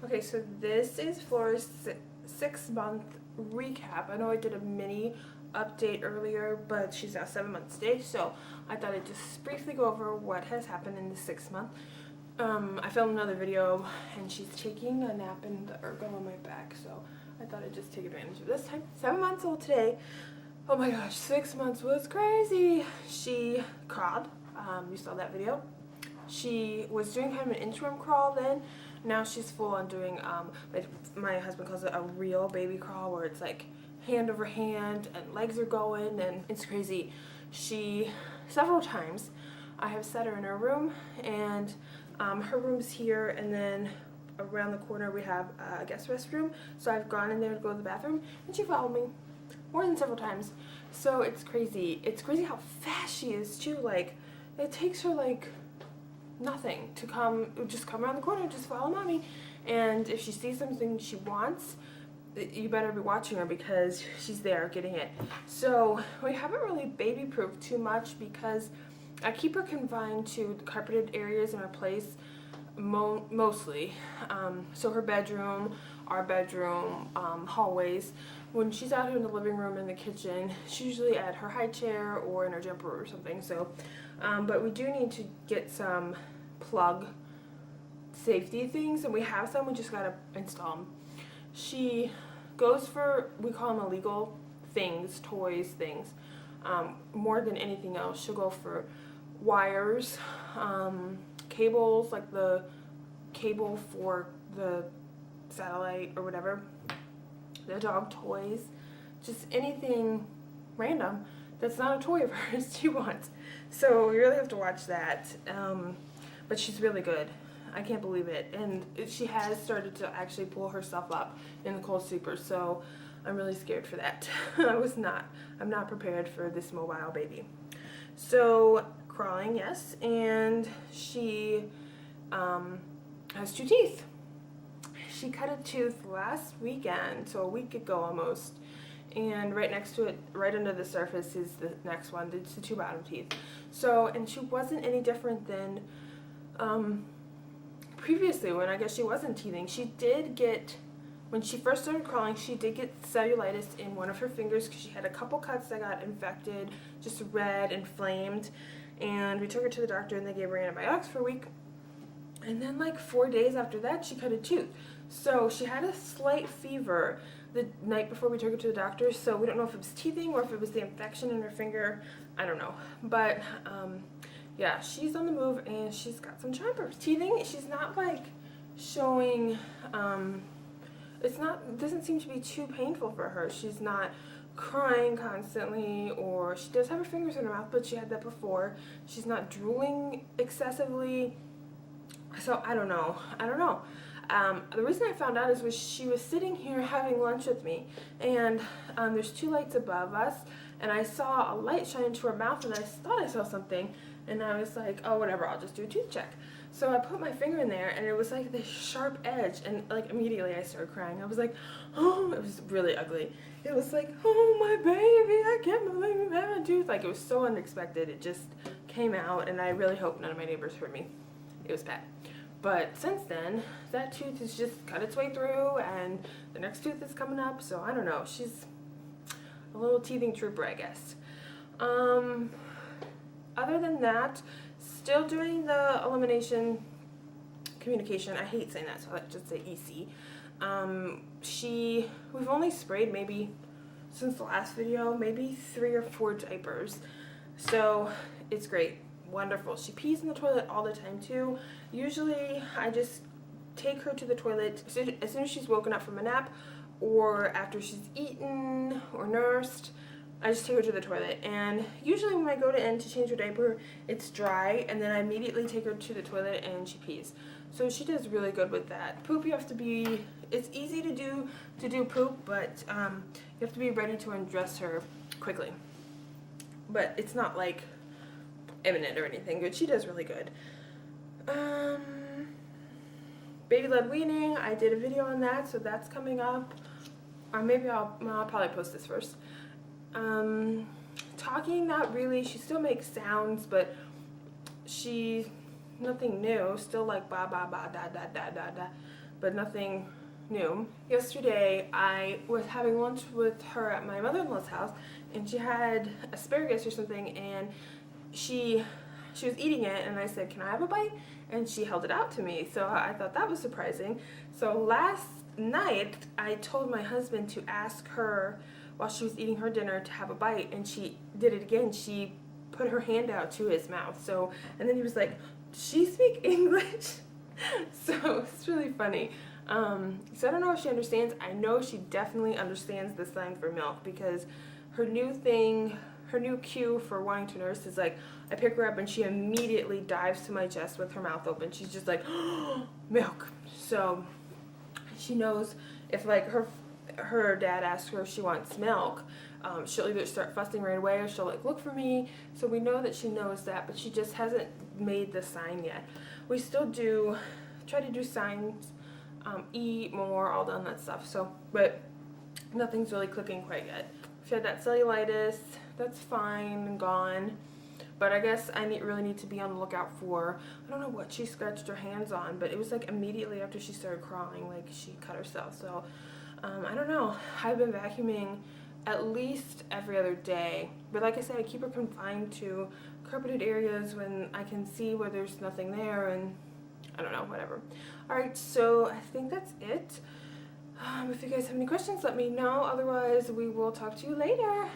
Okay, so this is Flor's 6-month recap. I know I did a mini update earlier, but she's now 7 months today, so I thought I'd just briefly go over what has happened in the 6th month. I filmed another video, and she's taking a nap in the ergo on my back, so I thought I'd just take advantage of this time. 7 months old today. Oh my gosh, 6 months was crazy. She crawled. You saw that video. She was doing kind of an interim crawl then. Now she's full on doing, my husband calls it a real baby crawl, where it's like hand over hand and legs are going, and it's crazy. She, several times, I have set her in her room, and her room's here, and then around the corner we have a guest restroom. So I've gone in there to go to the bathroom, and she followed me more than several times. So it's crazy. It's crazy how fast she is too. Like, it takes her like nothing to just come around the corner, just follow mommy. And if she sees something she wants, you better be watching her, because she's there getting it. So we haven't really baby proofed too much, because I keep her confined to the carpeted areas in our place mostly. So her bedroom, our bedroom, hallways. When she's out here in the living room and the kitchen, she's usually at her high chair or in her jumper or something. So but we do need to get some plug safety things, and we have some. We just gotta install them. She goes for, we call them illegal things, toys, things, more than anything else. She'll go for wires, cables, like the cable for the satellite or whatever, the dog toys, just anything random that's not a toy of hers she wants. So we really have to watch that. But she's really good. I can't believe it. And she has started to actually pull herself up in the cold sleeper, so I'm really scared for that. I'm not prepared for this mobile baby. So crawling, yes, and she has 2 teeth. She cut a tooth last weekend, so a week ago almost. And right next to it, right under the surface, is the next one. It's the 2 bottom teeth. So, and she wasn't any different than previously, when I guess she wasn't teething. She did get, when she first started crawling, she did get cellulitis in one of her fingers, because she had a couple cuts that got infected, just red, inflamed. And we took her to the doctor, and they gave her antibiotics for a week. And then like 4 days after that, she cut a tooth. So she had a slight fever the night before we took her to the doctor, so we don't know if it was teething or if it was the infection in her finger. I don't know. But yeah, she's on the move, and she's got some chompers. Teething, she's not like showing, it doesn't seem to be too painful for her. She's not crying constantly, or she does have her fingers in her mouth, but she had that before. She's not drooling excessively. So I don't know. The reason I found out is she was sitting here having lunch with me, and there's 2 lights above us, and I saw a light shine into her mouth, and I thought I saw something, and I was like, oh, whatever, I'll just do a tooth check. So I put my finger in there, and it was like this sharp edge, and like immediately I started crying. I was like, oh, it was really ugly. It was like, oh, my baby, I can't believe you have a tooth. Like, it was so unexpected. It just came out, and I really hope none of my neighbors heard me. It was bad. But since then, that tooth has just cut its way through, and the next tooth is coming up, so I don't know. She's a little teething trooper, I guess. Other than that, still doing the elimination communication. I hate saying that, so I just say EC. We've only sprayed maybe, since the last video, maybe 3 or 4 diapers. So it's great. Wonderful. She pees in the toilet all the time too. Usually I just take her to the toilet as soon as she's woken up from a nap, or after she's eaten or nursed. I just take her to the toilet, and usually when I go to end to change her diaper, it's dry, and then I immediately take her to the toilet and she pees. So she does really good with that. Poop, you have to be, it's easy to do poop, but you have to be ready to undress her quickly. But it's not like imminent or anything, but she does really good. Baby-led weaning, I did a video on that, so that's coming up. Or maybe I'll probably post this first. Talking, not really. She still makes sounds, but she's nothing new. Still like ba ba ba da da da da da. but nothing new. Yesterday I was having lunch with her at my mother-in-law's house, and she had asparagus or something, and she was eating it, and I said, "Can I have a bite?" And she held it out to me, so I thought that was surprising. So last night I told my husband to ask her while she was eating her dinner to have a bite, and she did it again. She put her hand out to his mouth. So, and then he was like, "Does she speak English?" So it's really funny. So I don't know if she understands. I know she definitely understands the sign for milk, because her new cue for wanting to nurse is like, I pick her up and she immediately dives to my chest with her mouth open. She's just like, "Oh, milk." So she knows if like her dad asks her if she wants milk, she'll either start fussing right away or she'll like look for me. So we know that she knows that, but she just hasn't made the sign yet. We still try to do signs, eat more, all done that stuff. So, but nothing's really clicking quite yet. She had that cellulitis, that's fine and gone. But I guess I really need to be on the lookout for, I don't know what she scratched her hands on, but it was like immediately after she started crawling, like she cut herself. So I don't know. I've been vacuuming at least every other day. But like I said, I keep her confined to carpeted areas when I can see where there's nothing there, and I don't know, whatever. Alright, so I think that's it. If you guys have any questions, let me know. Otherwise, we will talk to you later.